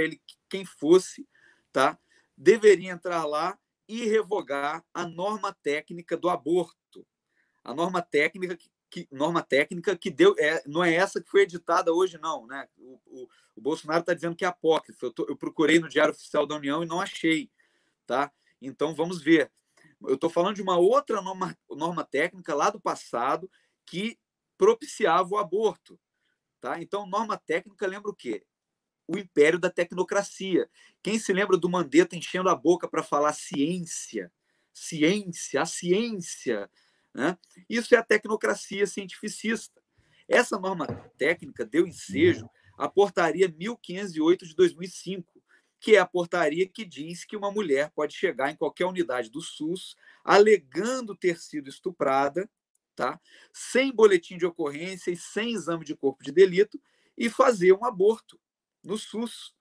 ele quem fosse, tá, deveria entrar lá e revogar a norma técnica do aborto. A norma técnica que deu, não é essa que foi editada hoje, não, né? O Bolsonaro está dizendo que é apócrifa. Eu procurei no Diário Oficial da União e não achei, tá? Então vamos ver. Eu estou falando de uma outra norma técnica lá do passado que propiciava o aborto, tá? Então norma técnica lembra o quê? O império da tecnocracia. Quem se lembra do Mandetta enchendo a boca para falar ciência, a ciência, né? Isso é a tecnocracia cientificista. Essa norma técnica deu ensejo à portaria 1508 de 2005, que é a portaria que diz que uma mulher pode chegar em qualquer unidade do SUS alegando ter sido estuprada, tá? Sem boletim de ocorrência e sem exame de corpo de delito e fazer um aborto no SUS,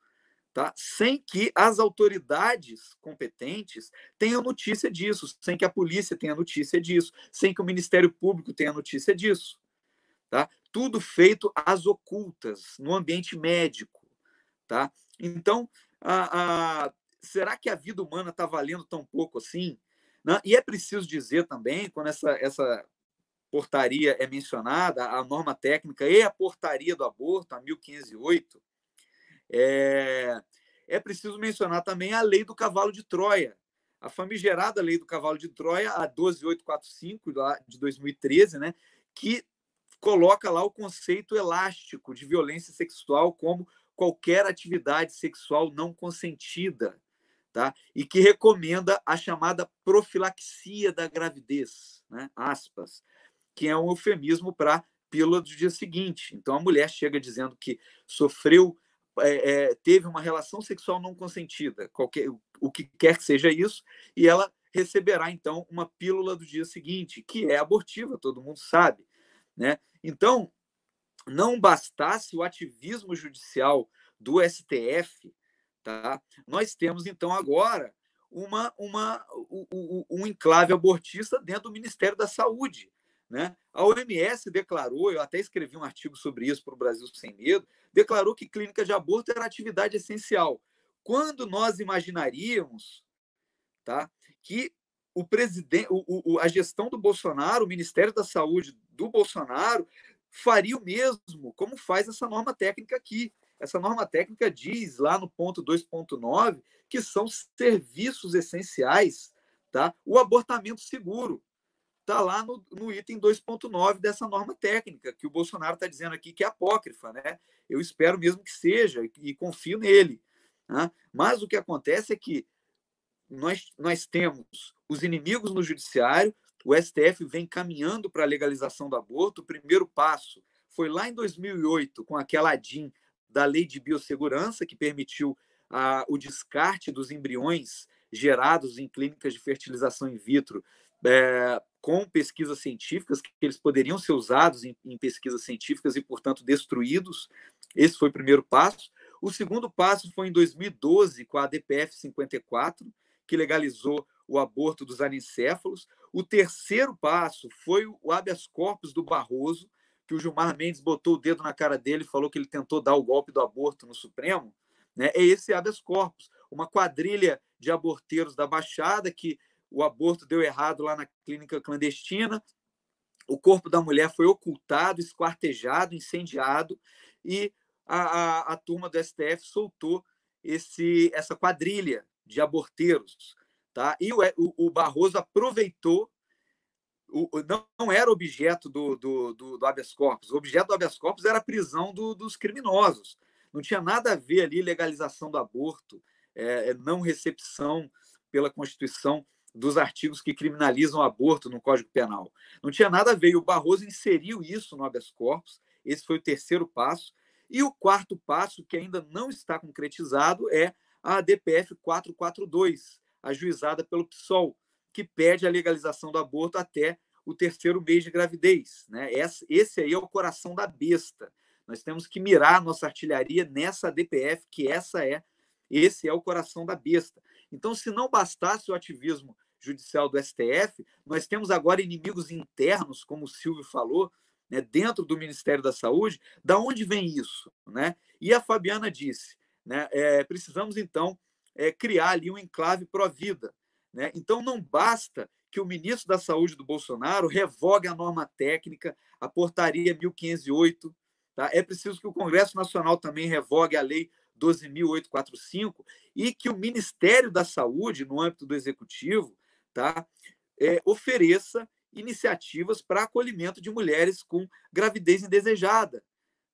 tá? Sem que as autoridades competentes tenham notícia disso, sem que a polícia tenha notícia disso, sem que o Ministério Público tenha notícia disso. Tá? Tudo feito às ocultas, no ambiente médico. Tá? Então, será que a vida humana está valendo tão pouco assim? Né? E é preciso dizer também, quando essa portaria é mencionada, a norma técnica e a portaria do aborto, a 1508, é preciso mencionar também a lei do cavalo de Troia, a famigerada lei do cavalo de Troia, a 12845 de 2013, né, que coloca lá o conceito elástico de violência sexual como qualquer atividade sexual não consentida, tá? E que recomenda a chamada profilaxia da gravidez, né? Aspas, que é um eufemismo para pílula do dia seguinte. Então a mulher chega dizendo que sofreu, teve uma relação sexual não consentida, o que quer que seja isso, e ela receberá então uma pílula do dia seguinte, que é abortiva, todo mundo sabe, né? Então, não bastasse o ativismo judicial do STF, tá? Nós temos então agora um enclave abortista dentro do Ministério da Saúde, né? A OMS declarou, eu até escrevi um artigo sobre isso para o Brasil Sem Medo, declarou que clínica de aborto era atividade essencial. Quando nós imaginaríamos, tá, que o presidente, a gestão do Bolsonaro, o Ministério da Saúde do Bolsonaro, faria o mesmo, como faz essa norma técnica aqui. Essa norma técnica diz lá no ponto 2.9 que são serviços essenciais, tá? O abortamento seguro está lá no item 2.9 dessa norma técnica, que o Bolsonaro está dizendo aqui que é apócrifa, né? Eu espero mesmo que seja e confio nele. Né? Mas o que acontece é que nós temos os inimigos no judiciário, o STF vem caminhando para a legalização do aborto. O primeiro passo foi lá em 2008, com aquela ADIM da Lei de Biossegurança, que permitiu o descarte dos embriões gerados em clínicas de fertilização in vitro com pesquisas científicas, que eles poderiam ser usados em pesquisas científicas e, portanto, destruídos. Esse foi o primeiro passo. O segundo passo foi em 2012, com a DPF 54, que legalizou o aborto dos anencéfalos. O terceiro passo foi o habeas corpus do Barroso, que o Gilmar Mendes botou o dedo na cara dele e falou que ele tentou dar o golpe do aborto no Supremo. Né? É esse habeas corpus, uma quadrilha de aborteiros da Baixada, que o aborto deu errado lá na clínica clandestina, o corpo da mulher foi ocultado, esquartejado, incendiado, e a turma do STF soltou essa quadrilha de aborteiros. Tá? E o Barroso aproveitou, não era objeto do habeas corpus, o objeto do habeas corpus era a prisão dos criminosos. Não tinha nada a ver ali legalização do aborto, não recepção pela Constituição dos artigos que criminalizam o aborto no Código Penal. Não tinha nada a ver, e o Barroso inseriu isso no habeas corpus, esse foi o terceiro passo. E o quarto passo, que ainda não está concretizado, é a DPF 442, ajuizada pelo PSOL, que pede a legalização do aborto até o terceiro mês de gravidez. Né? Esse aí é o coração da besta. Nós temos que mirar a nossa artilharia nessa DPF, que esse é o coração da besta. Então, se não bastasse o ativismo judicial do STF, nós temos agora inimigos internos, como o Silvio falou, né, dentro do Ministério da Saúde. Da onde vem isso? Né? E a Fabiana disse, né? Precisamos, então, criar ali um enclave pró-vida, né? Então, não basta que o ministro da Saúde do Bolsonaro revogue a norma técnica, a portaria 1508, tá? É preciso que o Congresso Nacional também revogue a lei 12.845 e que o Ministério da Saúde, no âmbito do Executivo, tá? Ofereça iniciativas para acolhimento de mulheres com gravidez indesejada.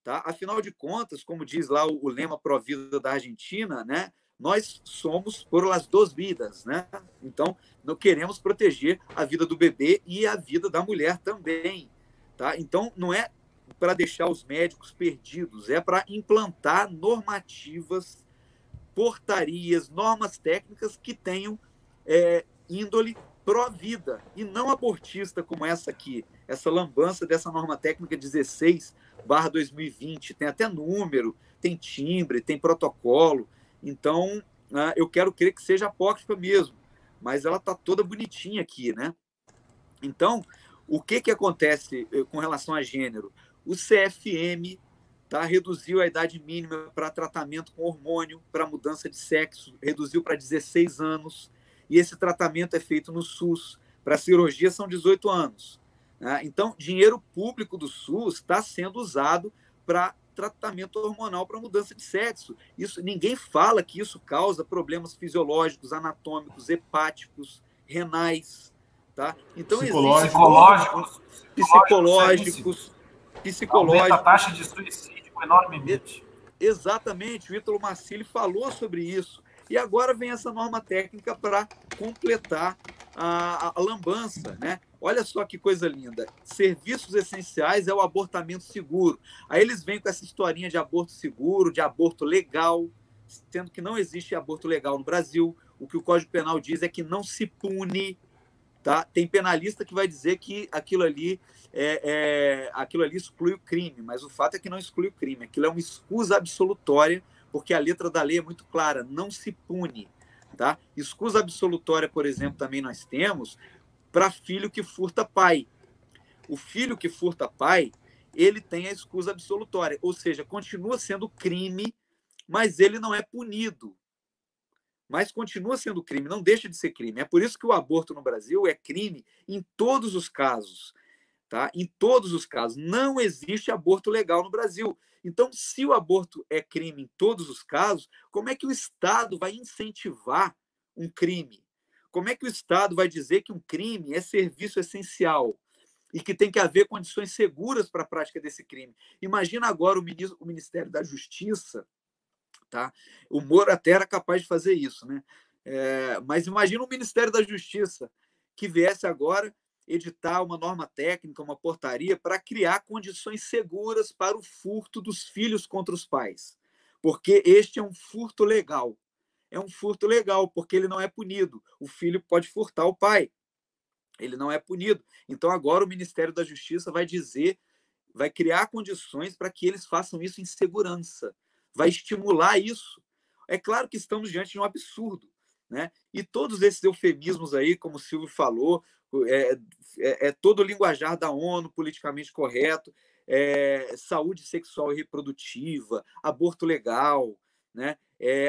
Tá? Afinal de contas, como diz lá o lema Pró-Vida da Argentina, né? Nós somos por las dos vidas, né? Então, não queremos proteger a vida do bebê e a vida da mulher também. Tá? Então, não é para deixar os médicos perdidos, é para implantar normativas, portarias, normas técnicas que tenham índole pró-vida e não abortista como essa aqui, essa lambança dessa norma técnica 16/2020. Tem até número, tem timbre, tem protocolo. Então, eu quero crer que seja apócrifa mesmo, mas ela está toda bonitinha aqui, né? Então, o que acontece com relação a gênero? O CFM reduziu a idade mínima para tratamento com hormônio, para mudança de sexo, reduziu para 16 anos, e esse tratamento é feito no SUS. Para cirurgia são 18 anos. Né? Então, dinheiro público do SUS está sendo usado para tratamento hormonal para mudança de sexo. Isso, ninguém fala que isso causa problemas fisiológicos, anatômicos, hepáticos, renais. Tá? Então, psicológicos, aumenta a taxa de suicídio enormemente. Exatamente, o Ítalo Marcilli falou sobre isso. E agora vem essa norma técnica para completar a lambança, né? Olha só que coisa linda. Serviços essenciais é o abortamento seguro. Aí eles vêm com essa historinha de aborto seguro, de aborto legal, sendo que não existe aborto legal no Brasil. O que o Código Penal diz é que não se pune. Tá? Tem penalista que vai dizer que aquilo ali exclui o crime, mas o fato é que não exclui o crime. Aquilo é uma escusa absolutória, porque a letra da lei é muito clara, não se pune. Tá? Escusa absolutória, por exemplo, também nós temos para filho que furta pai. O filho que furta pai, ele tem a escusa absolutória, ou seja, continua sendo crime, mas ele não é punido. Mas continua sendo crime, não deixa de ser crime. É por isso que o aborto no Brasil é crime em todos os casos. Tá? Em todos os casos. Não existe aborto legal no Brasil. Então, se o aborto é crime em todos os casos, como é que o Estado vai incentivar um crime? Como é que o Estado vai dizer que um crime é serviço essencial e que tem que haver condições seguras para a prática desse crime? Imagina agora o Ministério da Justiça. Tá? O Moro até era capaz de fazer isso, né? Mas imagina o Ministério da Justiça que viesse agora editar uma norma técnica, uma portaria para criar condições seguras para o furto dos filhos contra os pais. Porque este é um furto legal. É um furto legal, porque ele não é punido. O filho pode furtar o pai. Ele não é punido. Então, agora o Ministério da Justiça vai criar condições para que eles façam isso em segurança. Vai estimular isso. É claro que estamos diante de um absurdo, né? E todos esses eufemismos aí, como o Silvio falou, todo o linguajar da ONU, politicamente correto, saúde sexual e reprodutiva, aborto legal, né?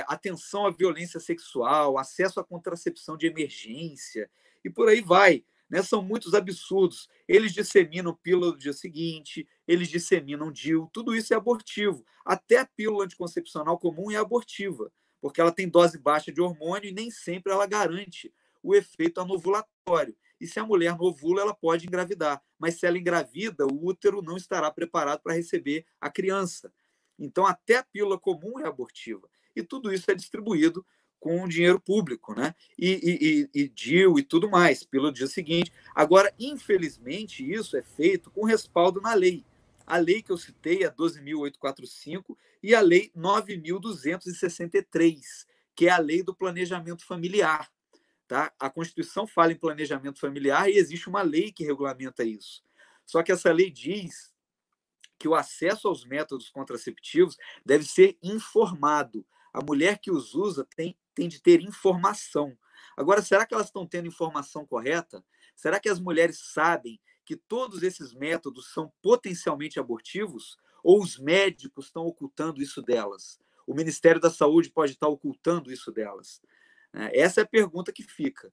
Atenção à violência sexual, acesso à contracepção de emergência, e por aí vai. Né? São muitos absurdos. Eles disseminam pílula do dia seguinte, eles disseminam DIU, tudo isso é abortivo. Até a pílula anticoncepcional comum é abortiva, porque ela tem dose baixa de hormônio e nem sempre ela garante o efeito anovulatório. E se a mulher não ovula, ela pode engravidar. Mas se ela engravida, o útero não estará preparado para receber a criança. Então, até a pílula comum é abortiva. E tudo isso é distribuído com dinheiro público, né? E DIU e tudo mais, pelo dia seguinte. Agora, infelizmente, isso é feito com respaldo na lei. A lei que eu citei é a 12.845 e a lei 9.263, que é a lei do planejamento familiar. Tá? A Constituição fala em planejamento familiar e existe uma lei que regulamenta isso. Só que essa lei diz que o acesso aos métodos contraceptivos deve ser informado. A mulher que os usa tem de ter informação. Agora, será que elas estão tendo informação correta? Será que as mulheres sabem que todos esses métodos são potencialmente abortivos? Ou os médicos estão ocultando isso delas? o Ministério da Saúde pode estar ocultando isso delas? Essa é a pergunta que fica.